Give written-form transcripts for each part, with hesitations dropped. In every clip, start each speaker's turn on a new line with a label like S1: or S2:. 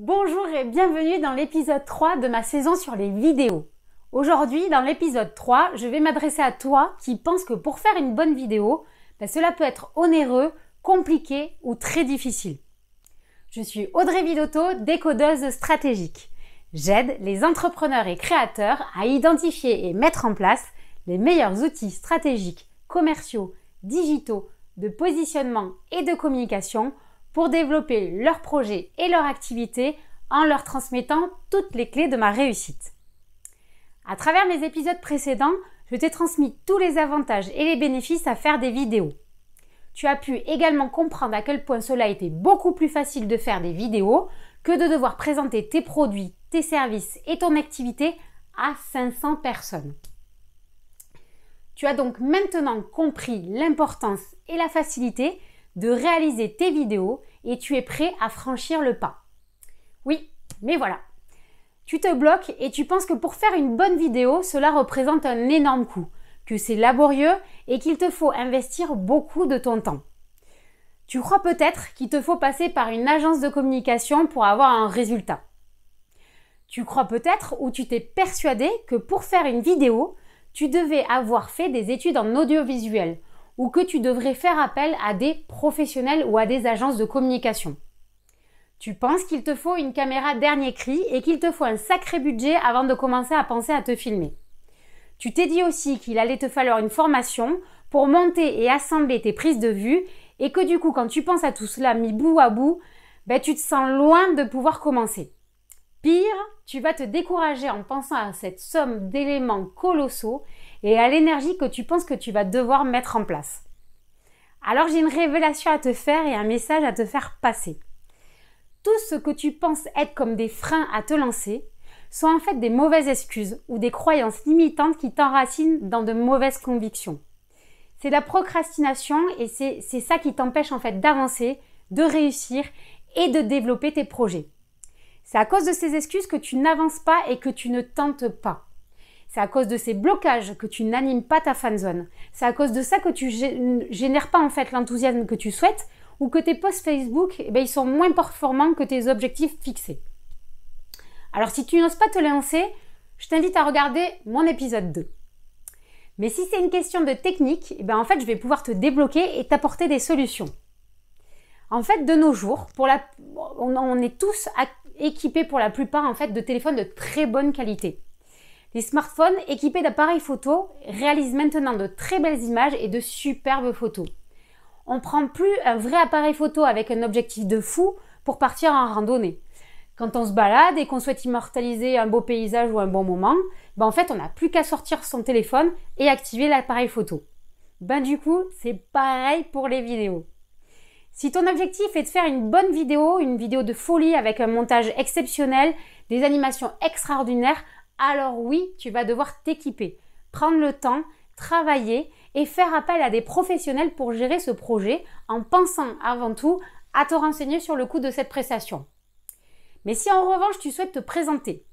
S1: Bonjour et bienvenue dans l'épisode 3 de ma saison sur les vidéos. Aujourd'hui, dans l'épisode 3, je vais m'adresser à toi qui pense que pour faire une bonne vidéo, cela peut être onéreux, compliqué ou très difficile. Je suis Audrey Vidotto, décodeuse stratégique. J'aide les entrepreneurs et créateurs à identifier et mettre en place les meilleurs outils stratégiques, commerciaux, digitaux, de positionnement et de communication pour développer leurs projets et leur activité en leur transmettant toutes les clés de ma réussite. À travers mes épisodes précédents, je t'ai transmis tous les avantages et les bénéfices à faire des vidéos. Tu as pu également comprendre à quel point cela était beaucoup plus facile de faire des vidéos que de devoir présenter tes produits, tes services et ton activité à 500 personnes. Tu as donc maintenant compris l'importance et la facilité de réaliser tes vidéos et tu es prêt à franchir le pas. Oui, mais voilà. Tu te bloques et tu penses que pour faire une bonne vidéo, cela représente un énorme coût, que c'est laborieux et qu'il te faut investir beaucoup de ton temps. Tu crois peut-être qu'il te faut passer par une agence de communication pour avoir un résultat. Tu crois peut-être ou tu t'es persuadé que pour faire une vidéo, tu devais avoir fait des études en audiovisuel ou que tu devrais faire appel à des professionnels ou à des agences de communication. Tu penses qu'il te faut une caméra dernier cri et qu'il te faut un sacré budget avant de commencer à penser à te filmer. Tu t'es dit aussi qu'il allait te falloir une formation pour monter et assembler tes prises de vue et que du coup, quand tu penses à tout cela mis bout à bout, tu te sens loin de pouvoir commencer. Pire, tu vas te décourager en pensant à cette somme d'éléments colossaux et à l'énergie que tu penses que tu vas devoir mettre en place. Alors j'ai une révélation à te faire et un message à te faire passer. Tout ce que tu penses être comme des freins à te lancer sont en fait des mauvaises excuses ou des croyances limitantes qui t'enracinent dans de mauvaises convictions. C'est la procrastination et c'est ça qui t'empêche en fait d'avancer, de réussir et de développer tes projets. C'est à cause de ces excuses que tu n'avances pas et que tu ne tentes pas. C'est à cause de ces blocages que tu n'animes pas ta fanzone. C'est à cause de ça que tu génères pas en fait l'enthousiasme que tu souhaites ou que tes posts Facebook, ils sont moins performants que tes objectifs fixés. Alors si tu n'oses pas te lancer, je t'invite à regarder mon épisode 2. Mais si c'est une question de technique, en fait je vais pouvoir te débloquer et t'apporter des solutions. En fait, de nos jours, on est tous équipés pour la plupart en fait de téléphones de très bonne qualité. Les smartphones équipés d'appareils photo réalisent maintenant de très belles images et de superbes photos. On ne prend plus un vrai appareil photo avec un objectif de fou pour partir en randonnée. Quand on se balade et qu'on souhaite immortaliser un beau paysage ou un bon moment, en fait on n'a plus qu'à sortir son téléphone et activer l'appareil photo. Du coup, c'est pareil pour les vidéos. Si ton objectif est de faire une bonne vidéo, une vidéo de folie avec un montage exceptionnel, des animations extraordinaires, alors oui, tu vas devoir t'équiper, prendre le temps, travailler et faire appel à des professionnels pour gérer ce projet en pensant avant tout à te renseigner sur le coût de cette prestation. Mais si en revanche tu souhaites te présenter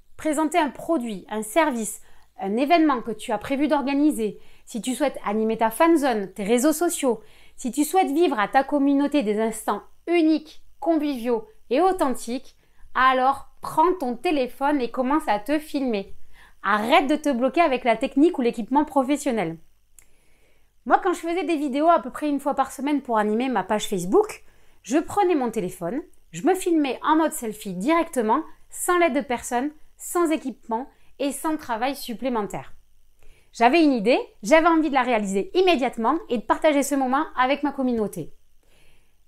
S1: un produit, un service, un événement que tu as prévu d'organiser, si tu souhaites animer ta fanzone, tes réseaux sociaux, si tu souhaites vivre à ta communauté des instants uniques, conviviaux et authentiques, alors prends ton téléphone et commence à te filmer. Arrête de te bloquer avec la technique ou l'équipement professionnel. Moi, quand je faisais des vidéos à peu près une fois par semaine pour animer ma page Facebook, je prenais mon téléphone, je me filmais en mode selfie directement, sans l'aide de personne, sans équipement et sans travail supplémentaire. J'avais une idée, j'avais envie de la réaliser immédiatement et de partager ce moment avec ma communauté.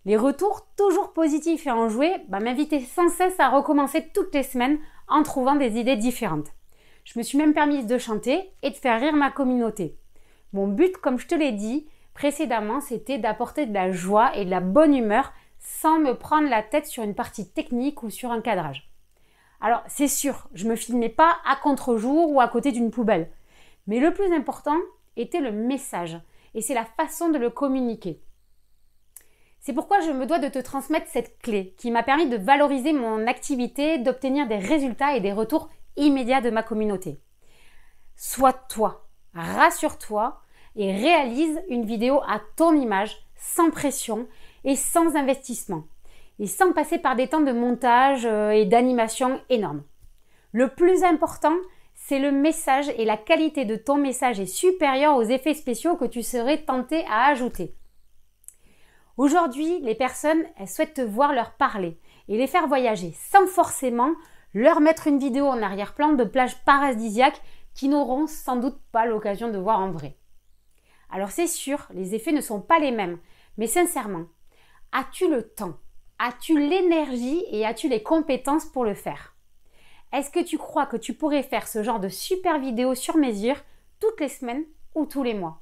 S1: Les retours, toujours positifs et enjoués, m'invitaient sans cesse à recommencer toutes les semaines en trouvant des idées différentes. Je me suis même permise de chanter et de faire rire ma communauté. Mon but, comme je te l'ai dit précédemment, c'était d'apporter de la joie et de la bonne humeur sans me prendre la tête sur une partie technique ou sur un cadrage. Alors, c'est sûr, je ne me filmais pas à contre-jour ou à côté d'une poubelle. Mais le plus important était le message et c'est la façon de le communiquer. C'est pourquoi je me dois de te transmettre cette clé qui m'a permis de valoriser mon activité, d'obtenir des résultats et des retours immédiats de ma communauté. Sois toi, rassure-toi et réalise une vidéo à ton image, sans pression et sans investissement. et sans passer par des temps de montage et d'animation énormes. Le plus important, c'est le message et la qualité de ton message est supérieure aux effets spéciaux que tu serais tenté à ajouter. Aujourd'hui, les personnes, elles souhaitent te voir leur parler et les faire voyager sans forcément leur mettre une vidéo en arrière-plan de plages paradisiaques qui n'auront sans doute pas l'occasion de voir en vrai. Alors c'est sûr, les effets ne sont pas les mêmes, mais sincèrement, as-tu le temps? As-tu l'énergie et as-tu les compétences pour le faire? Est-ce que tu crois que tu pourrais faire ce genre de super vidéo sur mesure toutes les semaines ou tous les mois?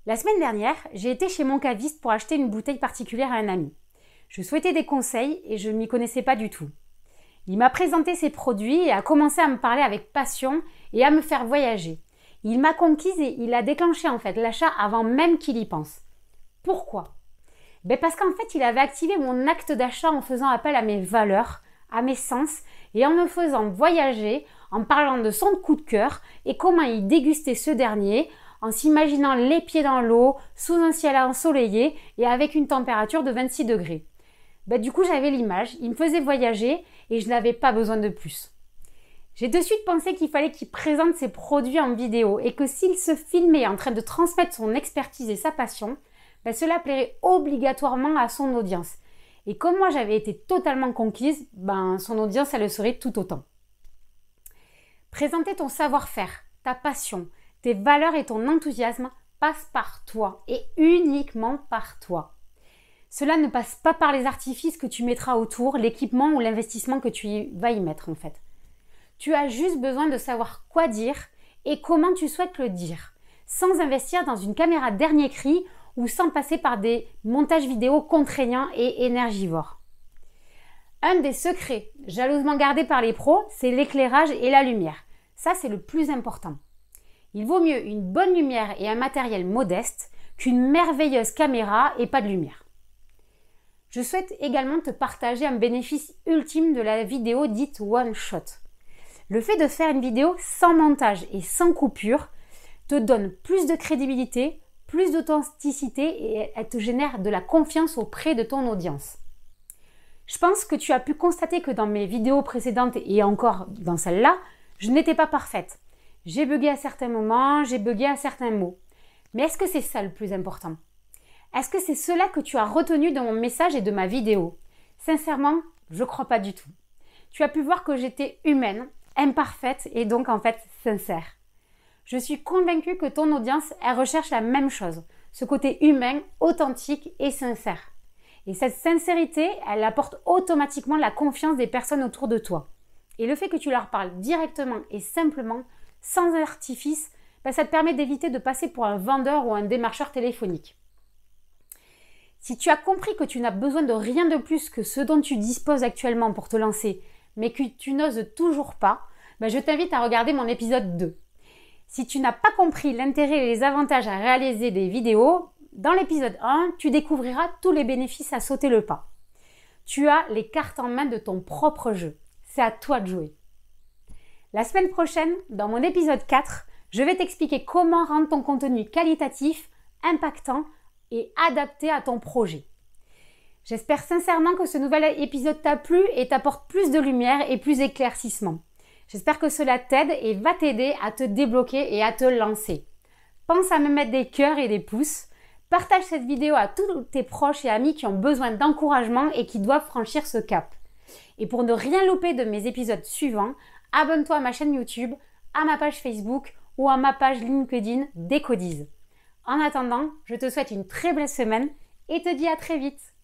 S1: La semaine dernière, j'ai été chez mon caviste pour acheter une bouteille particulière à un ami. Je souhaitais des conseils et je ne m'y connaissais pas du tout. Il m'a présenté ses produits et a commencé à me parler avec passion et à me faire voyager. Il m'a conquise et il a déclenché en fait l'achat avant même qu'il y pense. Pourquoi? Parce qu'en fait, il avait activé mon acte d'achat en faisant appel à mes valeurs, à mes sens et en me faisant voyager, en parlant de son coup de cœur et comment il dégustait ce dernier, en s'imaginant les pieds dans l'eau, sous un ciel ensoleillé et avec une température de 26 degrés. Du coup, j'avais l'image, il me faisait voyager et je n'avais pas besoin de plus. J'ai de suite pensé qu'il fallait qu'il présente ses produits en vidéo et que s'il se filmait en train de transmettre son expertise et sa passion, cela plairait obligatoirement à son audience. Et comme moi j'avais été totalement conquise, son audience elle le serait tout autant. Présenter ton savoir-faire, ta passion, tes valeurs et ton enthousiasme passe par toi et uniquement par toi. Cela ne passe pas par les artifices que tu mettras autour, l'équipement ou l'investissement que tu vas y mettre en fait. Tu as juste besoin de savoir quoi dire et comment tu souhaites le dire, sans investir dans une caméra dernier cri ou sans passer par des montages vidéo contraignants et énergivores. Un des secrets jalousement gardés par les pros, c'est l'éclairage et la lumière. Ça, c'est le plus important. Il vaut mieux une bonne lumière et un matériel modeste qu'une merveilleuse caméra et pas de lumière. Je souhaite également te partager un bénéfice ultime de la vidéo dite one shot. Le fait de faire une vidéo sans montage et sans coupure te donne plus de crédibilité, plus d'authenticité et elle te génère de la confiance auprès de ton audience. Je pense que tu as pu constater que dans mes vidéos précédentes et encore dans celle-là, je n'étais pas parfaite. J'ai bugué à certains moments, j'ai bugué à certains mots. Mais est-ce que c'est ça le plus important? Est-ce que c'est cela que tu as retenu de mon message et de ma vidéo? Sincèrement, je ne crois pas du tout. Tu as pu voir que j'étais humaine, imparfaite et donc en fait sincère. Je suis convaincue que ton audience, elle recherche la même chose, ce côté humain, authentique et sincère. Et cette sincérité, elle apporte automatiquement la confiance des personnes autour de toi. Et le fait que tu leur parles directement et simplement, sans artifice, ça te permet d'éviter de passer pour un vendeur ou un démarcheur téléphonique. Si tu as compris que tu n'as besoin de rien de plus que ce dont tu disposes actuellement pour te lancer, mais que tu n'oses toujours pas, je t'invite à regarder mon épisode 2. Si tu n'as pas compris l'intérêt et les avantages à réaliser des vidéos, dans l'épisode 1, tu découvriras tous les bénéfices à sauter le pas. Tu as les cartes en main de ton propre jeu. C'est à toi de jouer. La semaine prochaine, dans mon épisode 4, je vais t'expliquer comment rendre ton contenu qualitatif, impactant et adapté à ton projet. J'espère sincèrement que ce nouvel épisode t'a plu et t'apporte plus de lumière et plus d'éclaircissement. J'espère que cela t'aide et va t'aider à te débloquer et à te lancer. Pense à me mettre des cœurs et des pouces. Partage cette vidéo à tous tes proches et amis qui ont besoin d'encouragement et qui doivent franchir ce cap. Et pour ne rien louper de mes épisodes suivants, abonne-toi à ma chaîne YouTube, à ma page Facebook ou à ma page LinkedIn Décodise. En attendant, je te souhaite une très belle semaine et te dis à très vite.